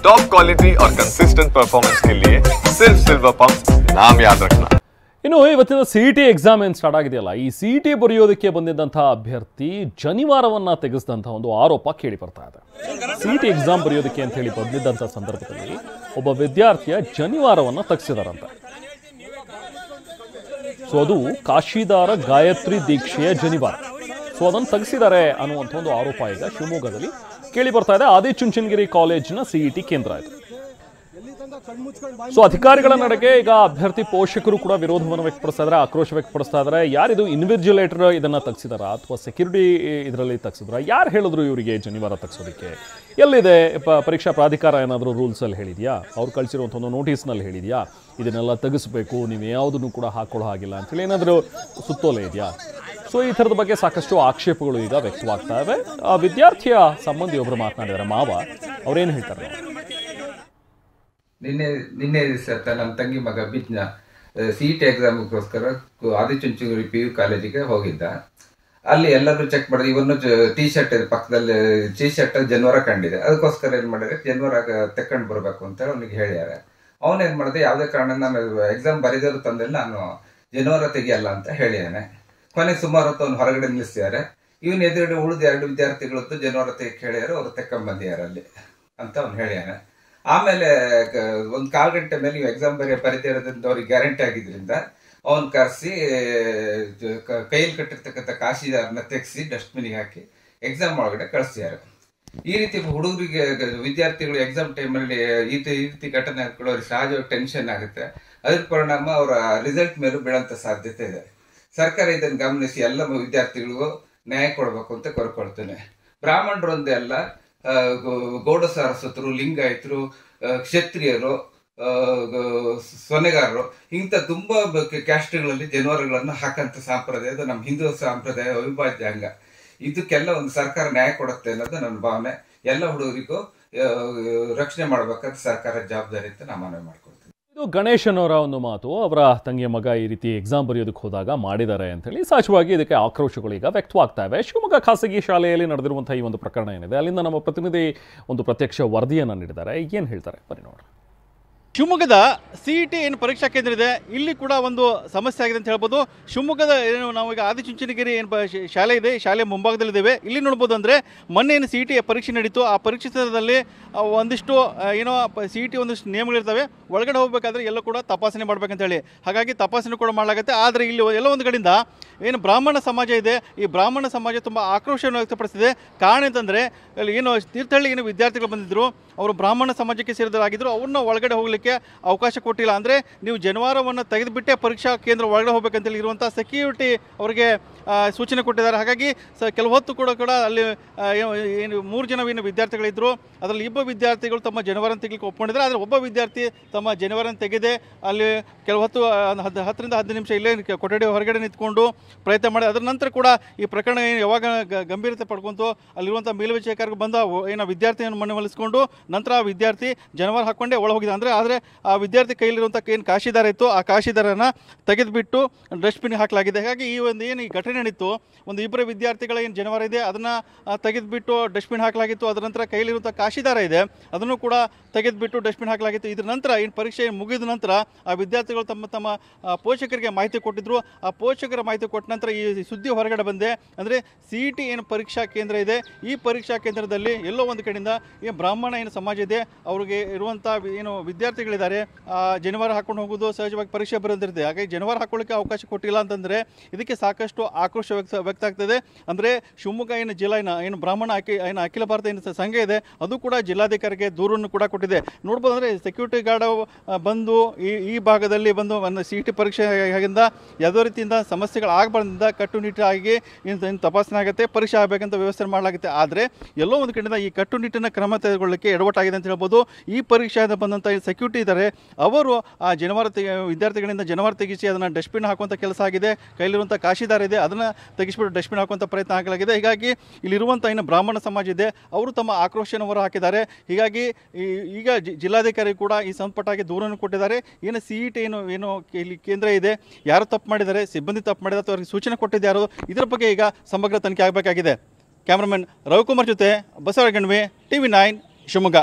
Top quality और consistent performance के लिए सिर्फ सिल्वर पंप नाम याद रखना। ಇನ್ನು ಇವತ್ತಿನ ಸಿಇಟಿ ಎಕ್ಸಾಮ್ ಏನು ಸ್ಟಾರ್ಟ್ ಆಗಿದೆಯಲ್ಲ, ಈ ಸಿಇಟಿ ಬರೆಯೋದಕ್ಕೆ ಬಂದಿದ್ದಂಥ ಅಭ್ಯರ್ಥಿ ಜನಿವಾರವನ್ನು ತೆಗೆಸಿದಂಥ ಒಂದು ಆರೋಪ ಕೇಳಿ ಬರ್ತಾ ಇದೆ. ಸಿಇಟಿ ಎಕ್ಸಾಮ್ ಬರೆಯೋದಕ್ಕೆ ಅಂತ ಹೇಳಿ ಬಂದಿದ್ದಂಥ ಸಂದರ್ಭದಲ್ಲಿ ಒಬ್ಬ ವಿದ್ಯಾರ್ಥಿಯ ಜನಿವಾರವನ್ನು ತೆಗೆಸಿದಾರಂತೆ. ಸೊ ಅದು ಕಾಶಿದಾರ ಗಾಯತ್ರಿ ದೀಕ್ಷೆಯ ಜನಿವಾರ. ಸೊ ಅದನ್ನು ತೆಗೆಸಿದ್ದಾರೆ ಅನ್ನುವಂಥ ಒಂದು ಆರೋಪ ಈಗ ಶಿವಮೊಗ್ಗದಲ್ಲಿ ಕೇಳಿ ಬರ್ತಾ ಇದೆ. ಆದಿಚುಂಚನಗಿರಿ ಕಾಲೇಜಿನ ಸಿಇಟಿ ಕೇಂದ್ರ ಇದು. ಸೊ ಅಧಿಕಾರಿಗಳ ನಡೆಗೆ ಈಗ ಅಭ್ಯರ್ಥಿ ಪೋಷಕರು ಕೂಡ ವಿರೋಧವನ್ನು ವ್ಯಕ್ತಪಡಿಸ್ತಾ ಇದ್ದಾರೆ, ಆಕ್ರೋಶ ವ್ಯಕ್ತಪಡಿಸ್ತಾ ಇದ್ದಾರೆ. ಯಾರಿದು ಇನ್ವಿಜಿಲೇಟರ್ ಇದನ್ನ ತೆಗೆಸಿದಾರ ಅಥವಾ ಸೆಕ್ಯೂರಿಟಿ ಇದರಲ್ಲಿ ತೆಗೆಸಿದ್ರ? ಯಾರು ಹೇಳಿದ್ರು ಇವರಿಗೆ ಜನಿವಾರ ತೆಗೆಸೋದಕ್ಕೆ? ಎಲ್ಲಿದೆ ಪರೀಕ್ಷಾ ಪ್ರಾಧಿಕಾರ ಏನಾದರೂ ರೂಲ್ಸಲ್ಲಿ ಹೇಳಿದೆಯಾ? ಅವ್ರು ಕಳಿಸಿರುವಂಥ ಒಂದು ನೋಟಿಸ್ನಲ್ಲಿ ಹೇಳಿದೆಯಾ ಇದನ್ನೆಲ್ಲ ತೆಗೆಸಬೇಕು, ನೀವು ಯಾವುದನ್ನು ಕೂಡ ಹಾಕೊಳ್ಳೋ ಹಾಗಿಲ್ಲ ಅಂತೇಳಿ ಏನಾದರೂ ಸುತ್ತೋಲೆ ಇದೆಯಾ? ಸೊ ಈ ಥರದ ಬಗ್ಗೆ ಸಾಕಷ್ಟು ಆಕ್ಷೇಪಗಳು ಈಗ ವ್ಯಕ್ತವಾಗ್ತಾ ಇವೆ. ಆ ವಿದ್ಯಾರ್ಥಿಯ ಸಂಬಂಧಿಯೊಬ್ಬರು ಮಾತನಾಡಿದ್ದಾರೆ, ಮಾವ. ಅವ್ರೇನು ಹೇಳ್ತಾರೆ? ನಿನ್ನೆ ದಿವಸ ನನ್ನ ತಂಗಿ ಮಗ ಬಿಜ್ನ ಸಿಇಟಿ ಎಕ್ಸಾಮ್ಗೋಸ್ಕರ ಆದಿಚುಂಚನಗಿರಿ PU ಕಾಲೇಜಿಗೆ ಹೋಗಿದ್ದ. ಅಲ್ಲಿ ಎಲ್ಲರೂ ಚೆಕ್ ಮಾಡಿದ್ರೆ ಇವನು ಟೀ ಶರ್ಟ್ ಪಕ್ಕದಲ್ಲಿ ಟೀ ಶರ್ಟ್ ಜನಿವಾರ ಕಂಡಿದೆ. ಅದಕ್ಕೋಸ್ಕರ ಏನ್ ಮಾಡಿದ್ರೆ ಜನಿವಾರ ತೆಕ್ಕೊಂಡು ಬರ್ಬೇಕು ಅಂತ ಅವನಿಗೆ ಹೇಳ್ಯಾರೆ. ಅವನೇನ್ ಮಾಡಿದೆ, ಯಾವುದೇ ಕಾರಣ ನಾನು ಎಕ್ಸಾಮ್ ಬರೀದರು ತಂದಲ್ಲಿ ನಾನು ಜನಿವಾರ ತೆಗಿಯಲ್ಲ ಅಂತ ಹೇಳಿಯಾನೆ. ಕೊನೆಗೆ ಸುಮಾರು ಹೊತ್ತು ಅವ್ನು ಹೊರಗಡೆ ನಿಲ್ಲಿಸ್ತಿದ್ದಾರೆ. ಇವನ್ ಎದುರುಗಡೆ ಉಳಿದ 2 ವಿದ್ಯಾರ್ಥಿಗಳದ್ದು ಜನಿವಾರ ತೆಗಿ ಹೇಳ್ಯಾರ, ಅವ್ರು ತೆಕ್ಕೊಂಡ್ ಬಂದಿದ್ದಾರೆ ಅಲ್ಲಿ ಅಂತ ಅವ್ನು ಹೇಳ್ಯಾನೆ. ಆಮೇಲೆ ಒಂದು 1/4 ಗಂಟೆ ಮೇಲೆ ನೀವು ಎಕ್ಸಾಮ್ ಬರೀತಾ ಇರೋದ್ರಿಂದ ಅವ್ರಿಗೆ ಗ್ಯಾರಂಟಿ ಆಗಿದ್ರಿಂದ ಅವನ್ ಕರೆಸಿ ಕೈಯಲ್ಲಿ ಕಟ್ಟಿರ್ತಕ್ಕಂಥ ಕಾಶಿದಾರನ ತೆಗೆಸಿ ಡಸ್ಟ್ಬಿನ್ಗೆ ಹಾಕಿ ಎಕ್ಸಾಮ್ ಒಳಗಡೆ ಕಳಿಸ್ತಿದ್ದಾರೆ. ಈ ರೀತಿ ಹುಡುಗರಿಗೆ ವಿದ್ಯಾರ್ಥಿಗಳು ಎಕ್ಸಾಮ್ ಟೈಮಲ್ಲಿ ಈ ರೀತಿ ಘಟನೆ ಹಾಕೊಳ್ಳೋ ಸಹಜವಾಗಿ ಟೆನ್ಷನ್ ಆಗುತ್ತೆ. ಅದ್ರ ಪರಿಣಾಮ ಅವರ ರಿಸಲ್ಟ್ ಮೇಲೂ ಬೀಳಂತ ಸಾಧ್ಯತೆ ಇದೆ. ಸರ್ಕಾರ ಇದನ್ನು ಗಮನಿಸಿ ಎಲ್ಲ ವಿದ್ಯಾರ್ಥಿಗಳಿಗೂ ನ್ಯಾಯ ಕೊಡಬೇಕು ಅಂತ ಕೋರ್ಕೊಳ್ತೇನೆ. ಬ್ರಾಹ್ಮಣರು ಒಂದೇ ಅಲ್ಲ, ಗೌಡ ಸಾರಸ್ವತರು, ಲಿಂಗಾಯತರು, ಕ್ಷತ್ರಿಯರು, ಸೊನೆಗಾರರು, ಇಂಥ ತುಂಬಾ ಕ್ಯಾಸ್ಟ್ಗಳಲ್ಲಿ ಜನಿವಾರಗಳನ್ನ ಹಾಕಂತ ಸಂಪ್ರದಾಯ ಅದು ನಮ್ಮ ಹಿಂದೂ ಸಂಪ್ರದಾಯ ಅವಿಭಾಜ್ಯ ಅಂಗ. ಇದಕ್ಕೆಲ್ಲ ಒಂದು ಸರ್ಕಾರ ನ್ಯಾಯ ಕೊಡುತ್ತೆ ಅನ್ನೋದು ನನ್ನ ಭಾವನೆ. ಎಲ್ಲ ಹುಡುಗರಿಗೂ ರಕ್ಷಣೆ ಮಾಡ್ಬೇಕಂತ ಸರ್ಕಾರ ಜವಾಬ್ದಾರಿ ಅಂತ ನಾನು ಮನವಿ ಮಾಡ್ಕೊಳ್ತೀನಿ. ಇದು ಗಣೇಶನ್ ಅವರ ಒಂದು ಮಾತು. ಅವರ ತಂಗಿಯ ಮಗ ಈ ರೀತಿ ಎಕ್ಸಾಮ್ ಬರೆಯೋದಕ್ಕೆ ಹೋದಾಗ ಮಾಡಿದ್ದಾರೆ ಅಂತೇಳಿ ಸಹಜವಾಗಿ ಇದಕ್ಕೆ ಆಕ್ರೋಶಗಳು ಈಗ ವ್ಯಕ್ತವಾಗ್ತಾ ಇವೆ. ಶಿವಮೊಗ್ಗ ಖಾಸಗಿ ಶಾಲೆಯಲ್ಲಿ ನಡೆದಿರುವಂತಹ ಈ ಒಂದು ಪ್ರಕರಣ ಏನಿದೆ, ಅಲ್ಲಿಂದ ನಮ್ಮ ಪ್ರತಿನಿಧಿ ಒಂದು ಪ್ರತ್ಯಕ್ಷ ವರದಿಯನ್ನು ನೀಡಿದ್ದಾರೆ. ಏನು ಹೇಳ್ತಾರೆ ಬನ್ನಿ ನೋಡ್ರಿ. ಶಿವಮೊಗ್ಗದ ಸಿಇಟಿ ಏನು ಪರೀಕ್ಷಾ ಕೇಂದ್ರ ಇದೆ, ಇಲ್ಲಿ ಕೂಡ ಒಂದು ಸಮಸ್ಯೆ ಆಗಿದೆ ಅಂತ ಹೇಳ್ಬೋದು. ಶಿವಮೊಗ್ಗದ ಏನು ನಾವೀಗ ಆದಿಚುಂಚನಗಿರಿ ಏನು ಶಾಲೆ ಇದೆ, ಈ ಶಾಲೆ ಮುಂಭಾಗದಲ್ಲಿದ್ದೇವೆ. ಇಲ್ಲಿ ನೋಡ್ಬೋದು ಅಂದರೆ ಮೊನ್ನೆ ಏನು ಸಿಇಟಿ ಪರೀಕ್ಷೆ ನಡೀತು, ಆ ಪರೀಕ್ಷೆದಲ್ಲಿ ಒಂದಿಷ್ಟು ಏನೋ ಸಿಇಟಿ ಒಂದಿಷ್ಟು ನಿಯಮಗಳಿರ್ತವೆ. ಒಳಗಡೆ ಹೋಗಬೇಕಾದ್ರೆ ಎಲ್ಲ ಕೂಡ ತಪಾಸಣೆ ಮಾಡ್ಬೇಕಂತೇಳಿ, ಹಾಗಾಗಿ ತಪಾಸಣೆ ಕೂಡ ಮಾಡಲಾಗುತ್ತೆ. ಆದರೆ ಇಲ್ಲಿ ಎಲ್ಲ ಒಂದು ಕಡೆಯಿಂದ ಏನು ಬ್ರಾಹ್ಮಣ ಸಮಾಜ ಇದೆ, ಈ ಬ್ರಾಹ್ಮಣ ಸಮಾಜ ತುಂಬ ಆಕ್ರೋಶವನ್ನು ವ್ಯಕ್ತಪಡಿಸಿದೆ. ಕಾರಣ ಅಂತಂದರೆ ಅಲ್ಲಿ ಏನು ತೀರ್ಥಹಳ್ಳಿ ಏನು ವಿದ್ಯಾರ್ಥಿಗಳು ಬಂದಿದ್ದರು, ಅವರು ಬ್ರಾಹ್ಮಣ ಸಮಾಜಕ್ಕೆ ಸೇರಿದರಾಗಿದ್ದರು. ಅವ್ರನ್ನ ಒಳಗಡೆ ಹೋಗಲಿಕ್ಕೆ ಅವಕಾಶ ಕೊಟ್ಟಿಲ್ಲ. ಅಂದರೆ ನೀವು ಜನಿವಾರವನ್ನು ತೆಗೆದುಬಿಟ್ಟೆ ಪರೀಕ್ಷಾ ಕೇಂದ್ರ ಒಳಗಡೆ ಹೋಗ್ಬೇಕಂತೇಳಿ ಇರುವಂಥ ಸೆಕ್ಯೂರಿಟಿ ಅವರಿಗೆ ಸೂಚನೆ ಕೊಟ್ಟಿದ್ದಾರೆ. ಹಾಗಾಗಿ ಕೆಲವು ಹೊತ್ತು ಕೂಡ ಅಲ್ಲಿ ಏನು 3 ಜನ ಏನು ವಿದ್ಯಾರ್ಥಿಗಳಿದ್ದರು, ಅದರಲ್ಲಿ 2 ವಿದ್ಯಾರ್ಥಿಗಳು ತಮ್ಮ ಜನಿವಾರನ ತೆಗಿಲಿಕ್ಕೆ ಒಪ್ಕೊಂಡಿದ್ದಾರೆ. ಆದರೆ ಒಬ್ಬ ವಿದ್ಯಾರ್ಥಿ ತಮ್ಮ ಜನಿವಾರನ ತೆಗೆದೆ ಅಲ್ಲಿ ಕೆಲವು ಹೊತ್ತು 10 ರಿಂದ 15 ನಿಮಿಷ ಇಲ್ಲೇ ಕೊಠಡಿ ಹೊರಗಡೆ ನಿಂತ್ಕೊಂಡು ಪ್ರಯತ್ನ ಮಾಡಿ. ಅದರ ನಂತರ ಕೂಡ ಈ ಪ್ರಕರಣ ಯಾವಾಗ ಗಂಭೀರತೆ ಪಡ್ಕೊಂತು, ಅಲ್ಲಿರುವಂಥ ಮೇಲ್ವಿಚಾರಕರಿಗೆ ಬಂದ ಏನೋ ವಿದ್ಯಾರ್ಥಿಯನ್ನು ಮನವೊಲಿಸಿಕೊಂಡು ನಂತರ ಆ ವಿದ್ಯಾರ್ಥಿ ಜನಿವಾರ ಹಾಕ್ಕೊಂಡೇ ಒಳ ಹೋಗಿದೆ. ಆದರೆ ಆ ವಿದ್ಯಾರ್ಥಿ ಕೈಲಿರುವಂಥ ಏನು ಕಾಶಿದಾರ ಇತ್ತು, ಆ ಕಾಶಿದಾರನ ತೆಗೆದುಬಿಟ್ಟು ಡಸ್ಟ್ಬಿನ್ಗೆ ಹಾಕಲಾಗಿದೆ. ಹಾಗಾಗಿ ಈ ಒಂದು ಏನು ಈ ಘಟನೆ ನಡೀತು, ಒಂದು 2 ವಿದ್ಯಾರ್ಥಿಗಳ ಏನು ಜನಿವಾರ ಇದೆ ಅದನ್ನು ತೆಗೆದುಬಿಟ್ಟು ಡಸ್ಟ್ಬಿನ್ ಹಾಕಲಾಗಿತ್ತು. ಅದರ ನಂತರ ಕೈಲಿರುವಂಥ ಕಾಶಿದಾರ ಇದೆ ಅದನ್ನು ಕೂಡ ತೆಗೆದುಬಿಟ್ಟು ಡಸ್ಟ್ಬಿನ್ ಹಾಕಲಾಗಿತ್ತು. ಇದರ ನಂತರ ಏನು ಪರೀಕ್ಷೆ ಮುಗಿದ ನಂತರ ಆ ವಿದ್ಯಾರ್ಥಿಗಳು ತಮ್ಮ ಪೋಷಕರಿಗೆ ಮಾಹಿತಿ ಕೊಟ್ಟಿದ್ದರು. ಆ ಪೋಷಕರ ಮಾಹಿತಿ ಕೊಟ್ಟ ನಂತರ ಈ ಸುದ್ದಿ ಹೊರಗಡೆ ಬಂದೆ. ಅಂದರೆ ಸಿಇಟಿ ಏನು ಪರೀಕ್ಷಾ ಕೇಂದ್ರ ಇದೆ, ಈ ಪರೀಕ್ಷಾ ಕೇಂದ್ರದಲ್ಲಿ ಎಲ್ಲೋ ಒಂದು ಕಡೆಯಿಂದ ಏನು ಬ್ರಾಹ್ಮಣ ಏನು ಸಮಾಜ ಇದೆ ಅವ್ರಿಗೆ ಇರುವಂಥ ಏನು ವಿದ್ಯಾರ್ಥಿಗಳಿದ್ದಾರೆ, ಜನಿವಾರ ಹಾಕೊಂಡು ಹೋಗೋದು ಸಹಜವಾಗಿ ಪರೀಕ್ಷೆ ಬರೋದಿರುತ್ತೆ. ಹಾಗಾಗಿ ಜನಿವಾರ ಹಾಕೊಳ್ಳಿಕ್ಕೆ ಅವಕಾಶ ಕೊಟ್ಟಿಲ್ಲ ಅಂತಂದರೆ ಇದಕ್ಕೆ ಸಾಕಷ್ಟು ಆಕ್ರೋಶ ವ್ಯಕ್ತ ಆಗ್ತದೆ. ಅಂದರೆ ಶಿವಮೊಗ್ಗ ಏನು ಜಿಲ್ಲಾ ಏನು ಬ್ರಾಹ್ಮಣ ಅಖಿಲ ಭಾರತ ಏನು ಸಂಘ ಇದೆ, ಅದು ಕೂಡ ಜಿಲ್ಲಾಧಿಕಾರಿಗೆ ದೂರನ್ನು ಕೂಡ ಕೊಟ್ಟಿದೆ. ನೋಡ್ಬೋದು ಅಂದರೆ ಸೆಕ್ಯೂರಿಟಿ ಗಾರ್ಡ್ ಬಂದು ಈ ಭಾಗದಲ್ಲಿ ಬಂದು ಸಿಇಟಿ ಪರೀಕ್ಷೆಯಿಂದ ಯಾವುದೇ ರೀತಿಯಿಂದ ಸಮಸ್ಯೆಗಳು ಆಗಬಾರ್ದಿಂದ ಕಟ್ಟುನಿಟ್ಟಾಗಿ ಇನ್ನು ತಪಾಸಣೆ ಆಗುತ್ತೆ, ಪರೀಕ್ಷೆ ಆಗಬೇಕಂತ ವ್ಯವಸ್ಥೆ ಮಾಡಲಾಗುತ್ತೆ. ಆದರೆ ಎಲ್ಲೋ ಒಂದು ಕಡೆಯಿಂದ ಈ ಕಟ್ಟುನಿಟ್ಟಿನ ಕ್ರಮ ತೆಗೆದುಕೊಳ್ಳಲಿಕ್ಕೆ ಎಡವಟ್ಟಾಗಿದೆ ಅಂತ ಹೇಳ್ಬೋದು. ಈ ಪರೀಕ್ಷೆಯಿಂದ ಬಂದಂಥ ಸೆಕ್ಯೂರಿಟಿ ಇದ್ದಾರೆ, ಅವರು ಆ ವಿದ್ಯಾರ್ಥಿಗಳಿಂದ ಜನಿವಾರ ತೆಗಿಸಿ ಅದನ್ನು ಡಸ್ಟ್ಬಿನ್ ಹಾಕುವಂಥ ಕೆಲಸ ಆಗಿದೆ. ಕೈಲಿರುವಂಥ ಕಾಶಿದಾರ ಇದೆ ಅದನ್ನು ತೆಗಿಸ್ಬಿಟ್ಟು ಡಸ್ಟ್ಬಿನ್ ಹಾಕುವಂಥ ಪ್ರಯತ್ನ ಆಗಲಾಗಿದೆ. ಹೀಗಾಗಿ ಇಲ್ಲಿರುವಂಥ ಏನು ಬ್ರಾಹ್ಮಣ ಸಮಾಜ ಇದೆ ಅವರು ತಮ್ಮ ಆಕ್ರೋಶವನ್ನು ಹೊರ ಹಾಕಿದ್ದಾರೆ. ಹೀಗಾಗಿ ಈಗ ಜಿಲ್ಲಾಧಿಕಾರಿ ಕೂಡ ಈ ಸಂಪುಟಕ್ಕೆ ದೂರನ್ನು ಕೊಟ್ಟಿದ್ದಾರೆ. ಏನು ಸಿಇಟಿ ಏನು ಇಲ್ಲಿ ಕೇಂದ್ರ ಇದೆ, ಯಾರು ತಪ್ಪು ಮಾಡಿದ್ದಾರೆ, ಸಿಬ್ಬಂದಿ ತಪ್ಪು ಮಾಡಿದ್ದಾರೆ ಅಥವಾ ಅವರಿಗೆ ಸೂಚನೆ ಕೊಟ್ಟಿದ್ದು ಯಾರು, ಇದರ ಬಗ್ಗೆ ಈಗ ಸಮಗ್ರ ತನಿಖೆ ಆಗಬೇಕಾಗಿದೆ. ಕ್ಯಾಮ್ರಾಮನ್ ರವಿಕುಮಾರ್ ಜೊತೆ ಬಸವರಾಜ್ ಗಣ್ವಿ, TV9 ಶಿವಮೊಗ್ಗ.